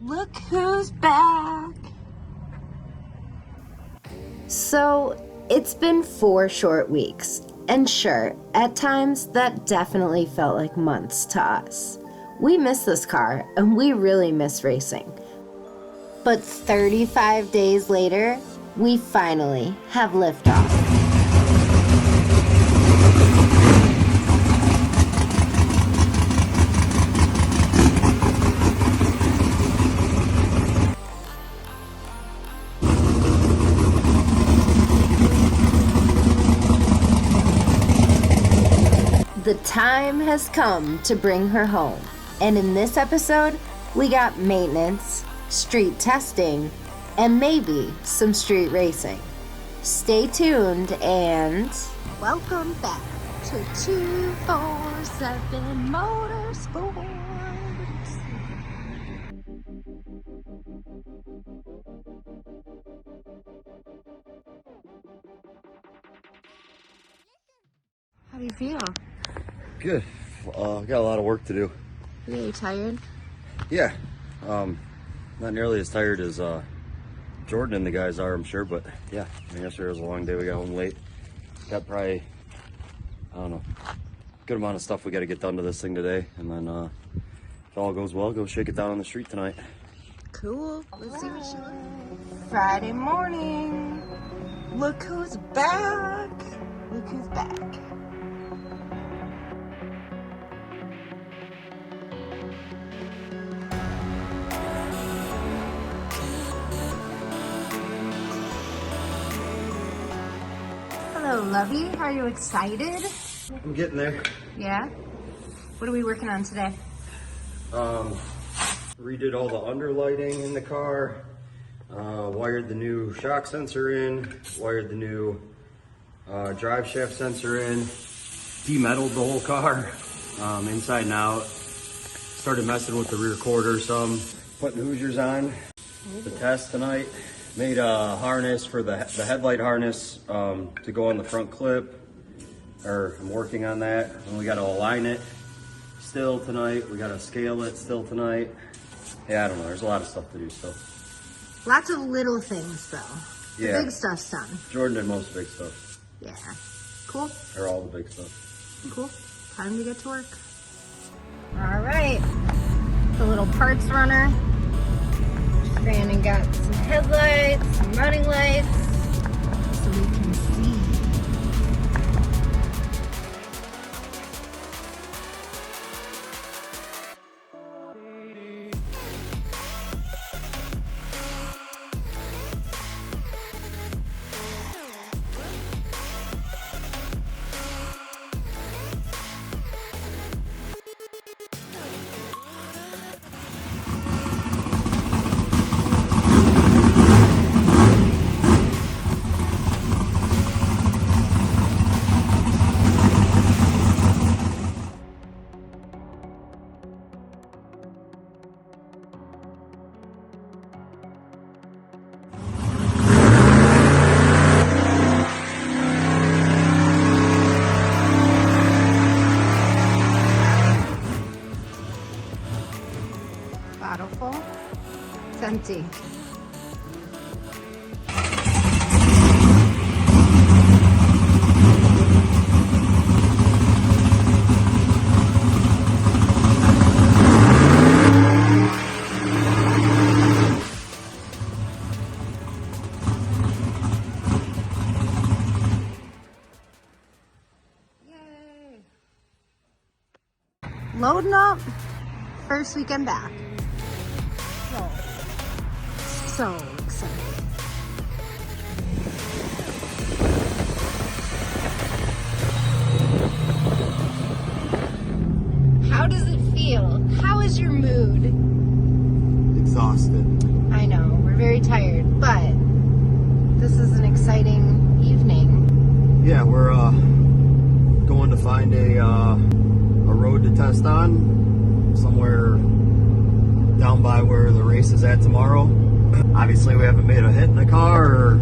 Look who's back. So, it's been 4 short weeks, and sure, at times that definitely felt like months to us. We miss this car, and we really miss racing. But 35 days later, we finally have liftoff. The time has come to bring her home. And in this episode, we got maintenance, street testing, and maybe some street racing. Stay tuned and Welcome back to 247 Motorsports. How do you feel? Good. Got a lot of work to do. Are you tired? Yeah. Not nearly as tired as Jordan and the guys are, I'm sure, but yeah. I mean, yesterday was a long day. We got home late. Got probably, I don't know, good amount of stuff we got to get done to this thing today. And then if all goes well, go shake it down on the street tonight. Cool. Let's see what she looks like. Friday morning. Look who's back. Look who's back. Hello, lovey. Are you excited? I'm getting there. Yeah? What are we working on today? Redid all the underlighting in the car. Wired the new shock sensor in. Wired the new drive shaft sensor in. Demetalled the whole car, inside and out. Started messing with the rear quarter some. Putting Hoosiers on the test tonight. Made a harness for the headlight harness to go on the front clip. I'm working on that. And we got to align it still tonight. We got to scale it still tonight. Yeah, I don't know. There's a lot of stuff to do still. Lots of little things, though. The Yeah. big stuff's done. Jordan did most of the big stuff. Yeah. Cool. Or all the big stuff. Cool. Time to get to work. All right. The little parts runner. Brandon got some headlights, some running lights, so we can see. Bottle full. It's empty. Yay. Loading up. First weekend back. So excited. How does it feel? How is your mood? Exhausted. I know, we're very tired, but this is an exciting evening. Yeah, we're going to find a road to test on somewhere down by where the race is at tomorrow. Obviously, we haven't made a hit in the car, or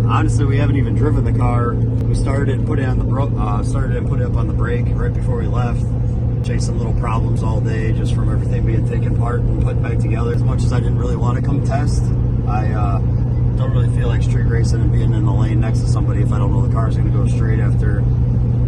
honestly, we haven't even driven the car. We started and put it up on the brake right before we left. chasing little problems all day just from everything being taken apart and put back together. As much as I didn't really want to come test, I don't really feel like street racing and being in the lane next to somebody if I don't know the car's going to go straight after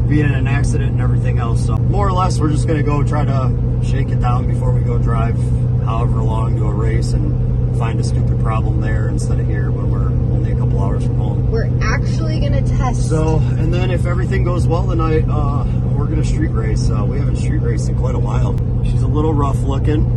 being in an accident and everything else. So more or less, we're just going to go try to shake it down before we go drive however long to a race and find a stupid problem there instead of here when we're only a couple hours from home. We're actually going to test. So, and then if everything goes well tonight, we're going to street race. We haven't street raced in quite a while. She's a little rough looking.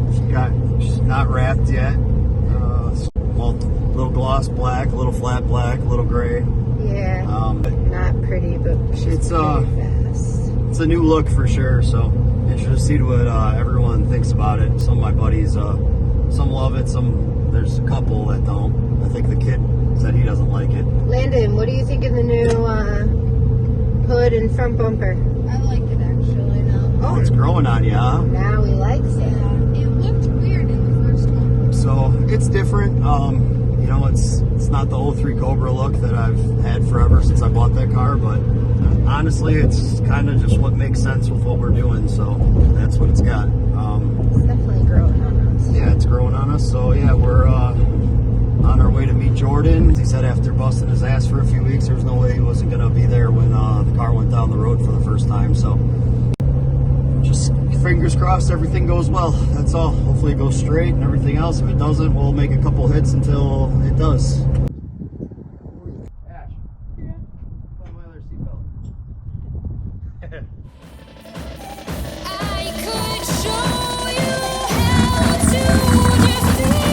She's not wrapped yet. Well, little gloss black, a little flat black, a little gray. Yeah, not pretty, but she's pretty fast. It's a new look for sure, so interested to see what everyone thinks about it. Some of my buddies, some love it, there's a couple that don't. I think the kid said he doesn't like it. Landon, what do you think of the new hood and front bumper? I like it actually now. Oh, it's growing on you, huh? Now he likes it. It looked weird in the first one. So it's different. You know, it's not the 03 Cobra look that I've had forever since I bought that car, but honestly, it's kind of just what makes sense with what we're doing. So that's what it's got. It's definitely growing on us. Yeah, it's growing on us. So yeah, we're on our way to meet Jordan. He said after busting his ass for a few weeks, there was no way he wasn't going to be there when the car went down the road for the first time. So just fingers crossed everything goes well. That's all. Hopefully it goes straight and everything else. If it doesn't, we'll make a couple hits until it does. Ash, find my other seatbelt. I could show you how to defeat them.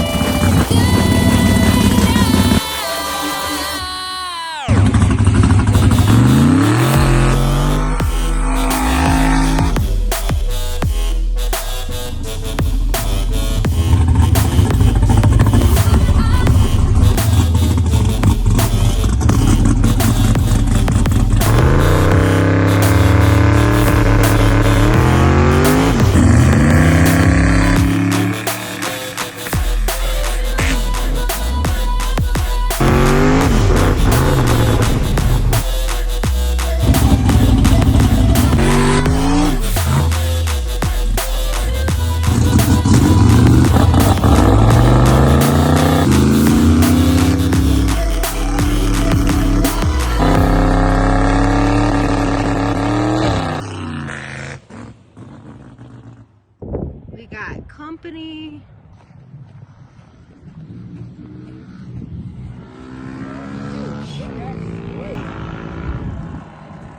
We got company.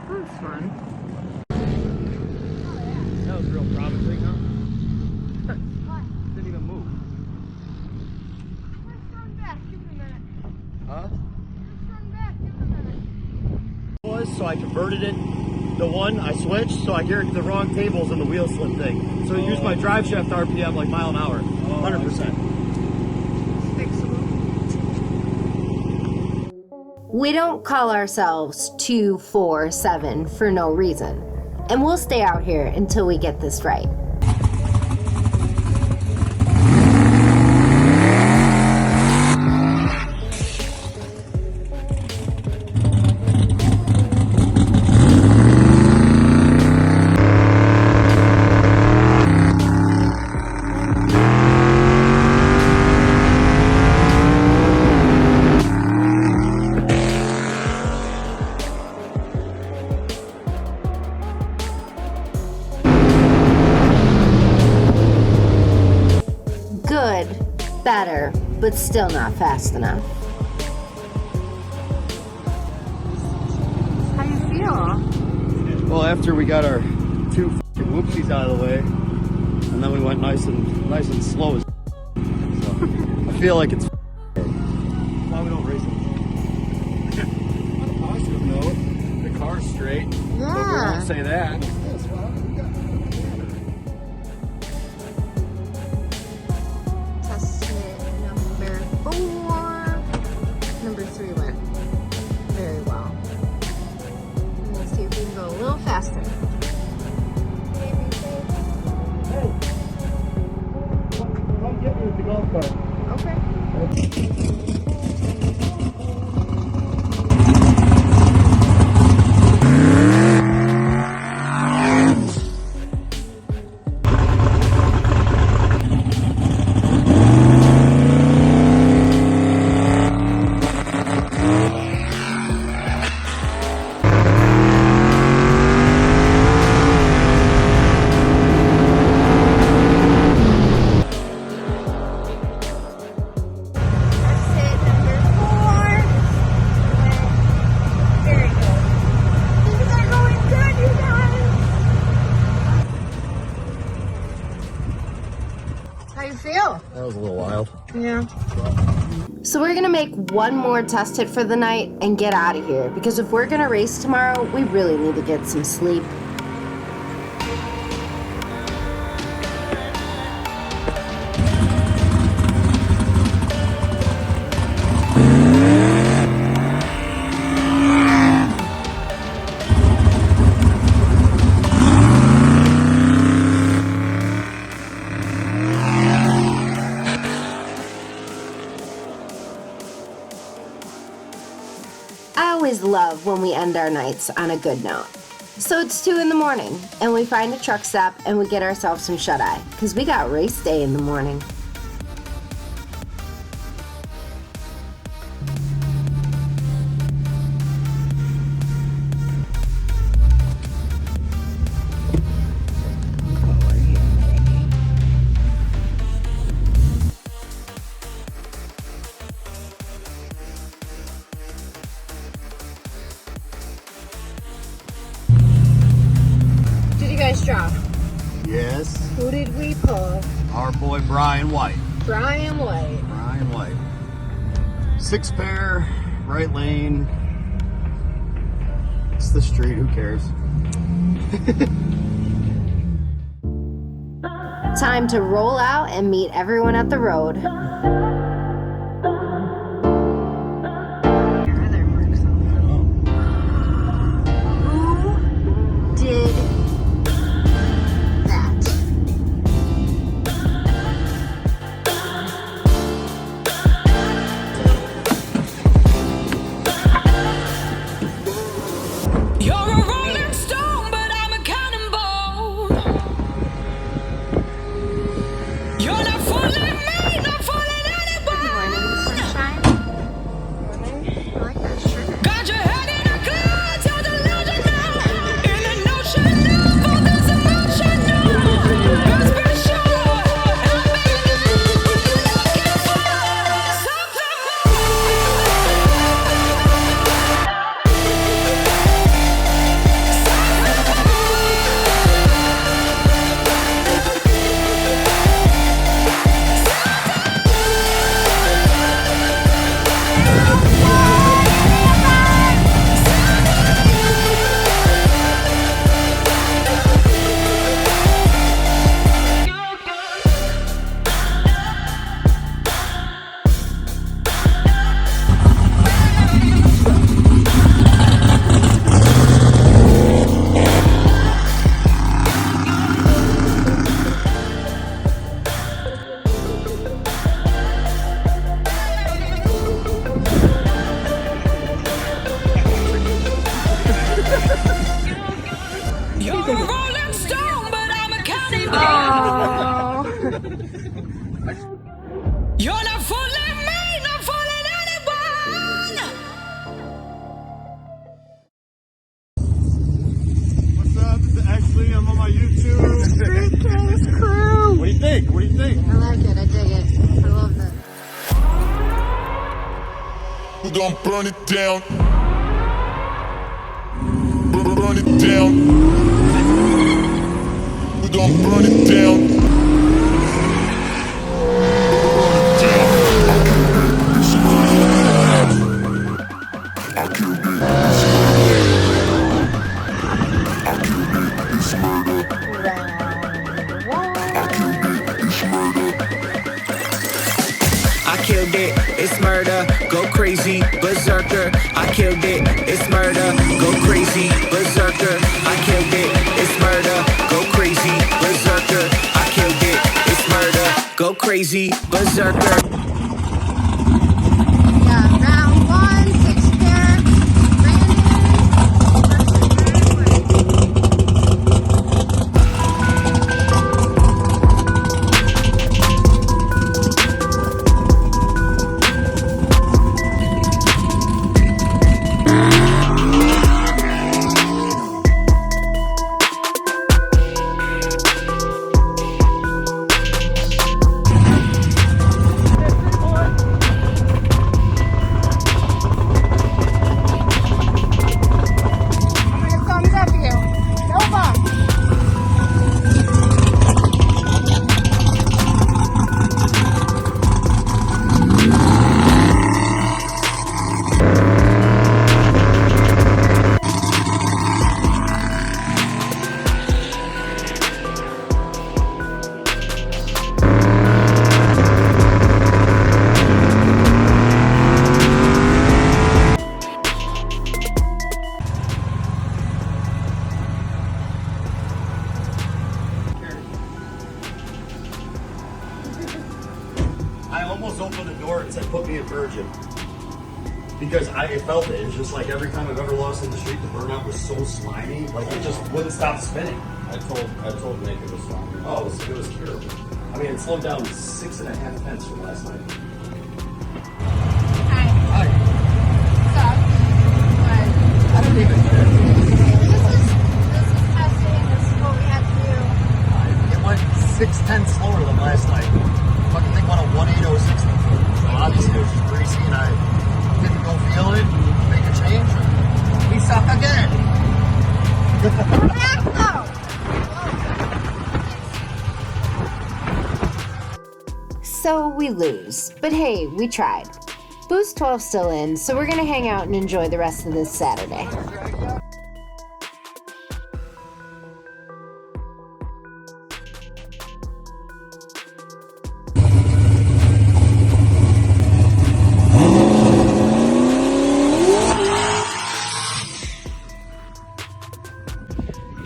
That was fun. That was a real promising, huh? Didn't even move. Let's run back. Give me a minute. Huh? Let's run back. Give me a minute. So I converted it. The one I switched, so I geared the wrong tables in the wheel slip thing. So it used my drive shaft RPM like mile an hour, 100%. We don't call ourselves 247 for no reason, and we'll stay out here until we get this right. Good, better, but still not fast enough. How you feel? Well, after we got our two whoopsies out of the way, and then we went nice and slow. So I feel like it's why we don't race it. On a positive note, the car's straight. But we Yeah. won't say that. Testament number 4. Number 3 went very well. Let's see if we can go a little faster. Hey, come get me with the golf cart. Okay. How you feel? That was a little wild. Yeah. So we're gonna make one more test hit for the night and get out of here, because if we're gonna race tomorrow, we really need to get some sleep. I always love when we end our nights on a good note. So it's 2 in the morning, and we find a truck stop and we get ourselves some shut-eye, because we got race day in the morning. Did you guys drop? Yes. Who did we pull? Our boy Brian White. Brian White. Brian White. 6 pair, right lane. It's the street, who cares? Time to roll out and meet everyone at the road. Who did that? You're a rolling stone, but I'm a cannonball. You're not fooling me, not fooling anyone. Sunshine. I like that shirt. Got your head in a clouds, you're delusional. In an ocean of all this emotional. You're special. I've been looking for something You're a rolling stone, but I'm a cannonball. You're not fooling me, not fooling anyone. What's up? It's Ashley. I'm on my YouTube. StreetKings crew. What do you think? What do you think? I like it. I dig it. I love it. We're gonna burn it down. Burn it down. We're gonna burn it down. I killed it. I killed it. It's murder. I killed it. It's murder. I killed it, it's murder, go crazy, berserker. I killed it, it's murder, go crazy, berserker. I killed it, it's murder, go crazy, berserker. I killed it, it's murder, go crazy, berserker. Yeah, round 1, 6 pair. I almost opened the door and said, "Put me in virgin," because I felt it. It was just like every time I've ever lost in the street, the burnout was so slimy, like it just wouldn't stop spinning. I told Nick it was wrong. Oh, it was terrible. I mean, it slowed down 6.5 tenths from last night. Hi. I don't even care. This is testing. This is what we had to do. It went 6 tenths slower than last night. Fucking thing went a 1.806. So obviously it was just greasy, and I didn't go feel it, make a change, and we suck again. We're back though. So we lose, but hey, we tried. Boost 12 still in, so we're gonna hang out and enjoy the rest of this Saturday.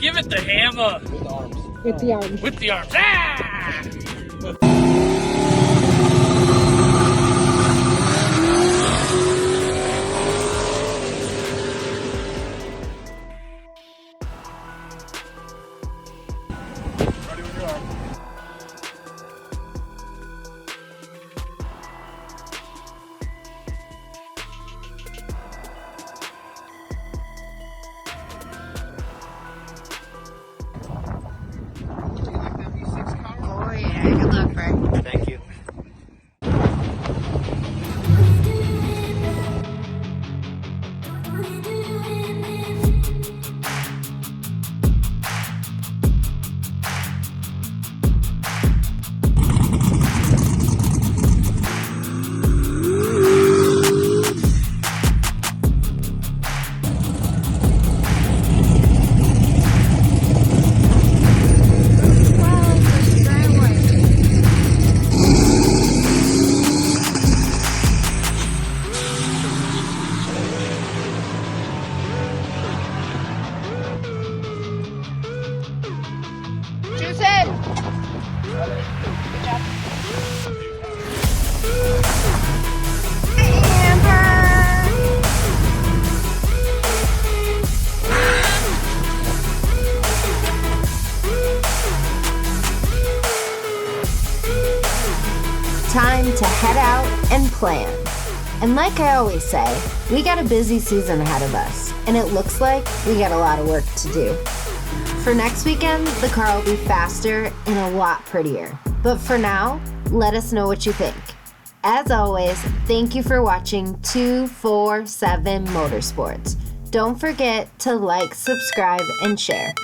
Give it the hammer. With the arms. With the arms. Ah! Oh yeah, good luck, Frank. Thank you. Juice in. Time to head out and plan. And like I always say, we got a busy season ahead of us, and it looks like we got a lot of work to do. For next weekend, the car will be faster and a lot prettier. But for now, let us know what you think. As always, thank you for watching 247 Motorsports. Don't forget to like, subscribe, and share.